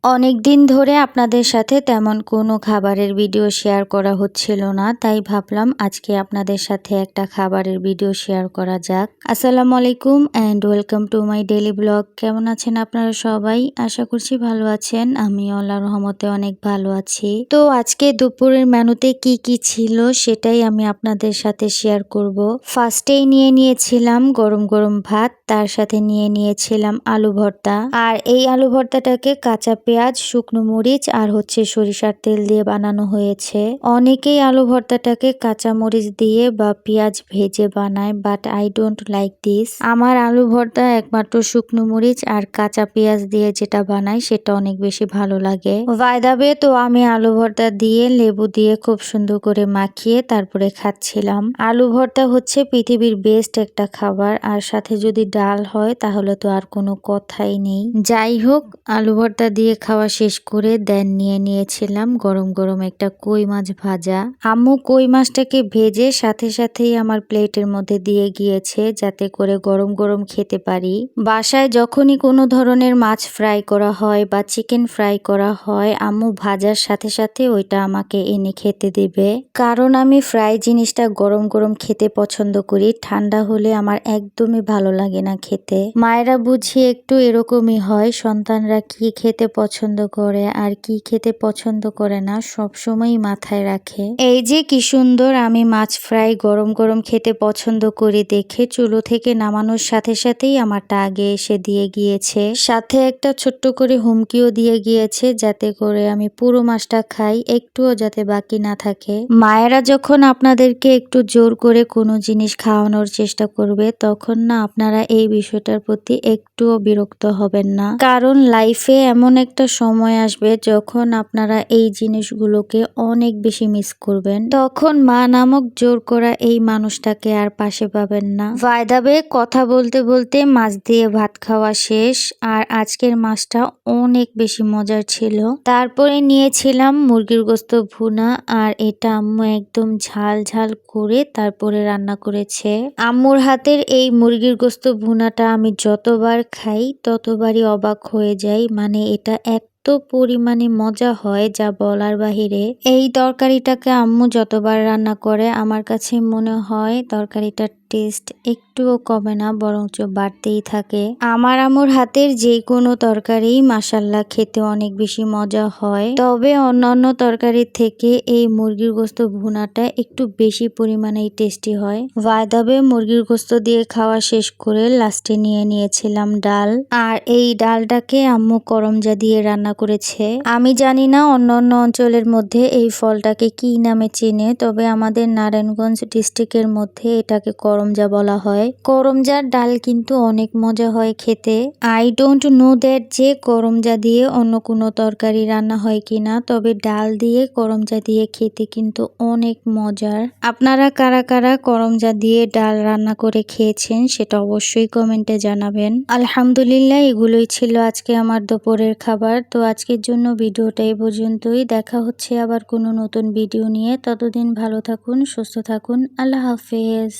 অনেক দিন ধরে আপনাদের সাথে তেমন কোনো খাবারের ভিডিও শেয়ার করা হচ্ছিল না, তাই ভাবলাম আজকে আপনাদের সাথে একটা খাবারের ভিডিও শেয়ার করা যাক। আসসালামু আলাইকুম and welcome to my daily blog. কেমন আছেন আপনারা সবাই? আশা করছি ভালো আছেন। আমি আল্লাহর রহমতে অনেক ভালো আছি। তো আজকে দুপুরের মেনুতে কি কি ছিল সেটাই আমি আপনাদের সাথে শেয়ার করব। ফার্স্টেই নিয়েছিলাম গরম গরম ভাত, তার সাথে নিয়েছিলাম আলু ভর্তা। আর এই আলু ভর্তাটাকে কাঁচা পেঁয়াজ, শুকনো মরিচ আর সরিষার তেল দিয়ে বানানো হয়েছে। অনেকেই আলু ভর্তাটাকে কাঁচা মরিচ দিয়ে বা পেঁয়াজ ভেজে বানায়, but I don't like this. আমার আলু ভর্তা একমাত্র শুকনো মরিচ আর কাঁচা পেঁয়াজ দিয়ে যেটা বানাই সেটা অনেক বেশি ভালো লাগে। ভাইদাবে তো আমি আলু ভর্তা দিয়ে লেবু দিয়ে খুব সুন্দর করে মাখিয়ে তারপরে খাচ্ছিলাম। আলু ভর্তা হচ্ছে পৃথিবীর বেস্ট একটা খাবার, আর সাথে যদি ডাল হয় তাহলে তো আর কোনো কথাই নেই। যাই হোক, আলু ভর্তা দিয়ে খাওয়া শেষ করে দেন নিয়েছিলাম গরম গরম একটা কই মাছ ভাজা। আম্মু কই মাছটাকে ভেজে সাথেই আমার প্লেটের মধ্যে দিয়ে গিয়েছে, যাতে করে গরম গরম খেতে পারি। বাসায় যখনই কোনো ধরনের মাছ ফ্রাই করা হয় বা চিকেন ফ্রাই করা হয়, আম্মু ভাজার সাথে ওইটা আমাকে এনে খেতে দেবে, কারণ আমি ফ্রাই জিনিসটা গরম গরম খেতে পছন্দ করি। ঠান্ডা হলে আমার একদমই ভালো লাগে না খেতে। মায়েরা বুঝি একটু এরকমই হয়, সন্তানরা কি খেতে পছন্দ করে আর কি খেতে পছন্দ করে না সবসময়ই মাথায় রাখে। এই যে কি সুন্দর আমি মাছ ফ্রাই গরম গরম খেতে পছন্দ করি দেখে চুলো থেকে নামানোর সাথেই আমারটা আগে এসে দিয়ে গিয়েছে। সাথে একটা ছোট্ট করে হুমকিও দিয়ে গিয়েছে, যাতে করে আমি পুরো মাছটা খাই, একটুও যাতে বাকি না থাকে। মায়েরা যখন আপনাদেরকে একটু জোর করে কোনো জিনিস খাওয়ানোর চেষ্টা করবে, তখন না আপনারা এই বিষয়টার প্রতি একটুও বিরক্ত হবেন না, কারণ লাইফে এমন একটা সময় আসবে যখন আপনারা এই জিনিসগুলোকে অনেক বেশি মিস করবেন। তখন মা নামক জোর করা এই মানুষটাকে আর পাশে পাবেন না। ভাইদাবে কথা বলতে বলতে মাছ দিয়ে ভাত খাওয়া শেষ, আর আজকের মাছটা অনেক বেশি মজার ছিল। তারপরে নিয়েছিলাম মুরগির গোস্ত ভুনা, আর এটা আম্মু একদম ঝাল ঝাল করে তারপরে রান্না করেছে। আম্মুর হাতের এই মুরগির গোস্ত ভুনাটা আমি যতবার খাই ততবারই অবাক হয়ে যাই। মানে এটা এত পরিমাণে মজা হয় যা বলার বাহিরে। এই তরকারিটাকে আম্মু যতবার রান্না করে আমার কাছে মনে হয় তরকারিটার টেস্ট একটুও কমে না, বরঞ্চ বাড়তেই থাকে। আমার আম্মুর হাতের যে কোনো তরকারি মাশাল্লাহ খেতে অনেক বেশি মজা হয়, তবে অন্যান্য তরকারির থেকে এই মুরগির গোস্ত ভুনাটা একটু বেশি পরিমাণেই টেস্টি হয়। ভাইদাবে মুরগির গোস্ত দিয়ে খাওয়া শেষ করে লাস্টে নিয়েছিলাম ডাল, আর এই ডালটাকে আম্মু করমজা দিয়ে রান্না করেছে। আমি জানি না অন্য অঞ্চলের মধ্যে এই ফলটাকে কি নামে চেনে, তবে আমাদের নারায়ণগঞ্জ ডিস্ট্রিক্টের মধ্যে এটাকে করমজা বলা হয়। করমজার ডাল কিন্তু অনেক মজা হয় খেতে। আই ডোন্ট নো দ্যাট যে করমজা দিয়ে অন্য কোনো তরকারি রান্না হয় কিনা, তবে ডাল দিয়ে করমজা দিয়ে খেতে কিন্তু অনেক মজার। আপনারা কারা কারা করমজা দিয়ে ডাল রান্না করে খেয়েছেন সেটা অবশ্যই কমেন্টে জানাবেন। আলহামদুলিল্লাহ, এগুলোই ছিল আজকে আমার দুপুরের খাবার। তো আজকের জন্য ভিডিওটা এই পর্যন্তই। দেখা হচ্ছে আবার কোনো নতুন ভিডিও নিয়ে। ততদিন ভালো থাকুন, সুস্থ থাকুন। আল্লাহ হাফেজ।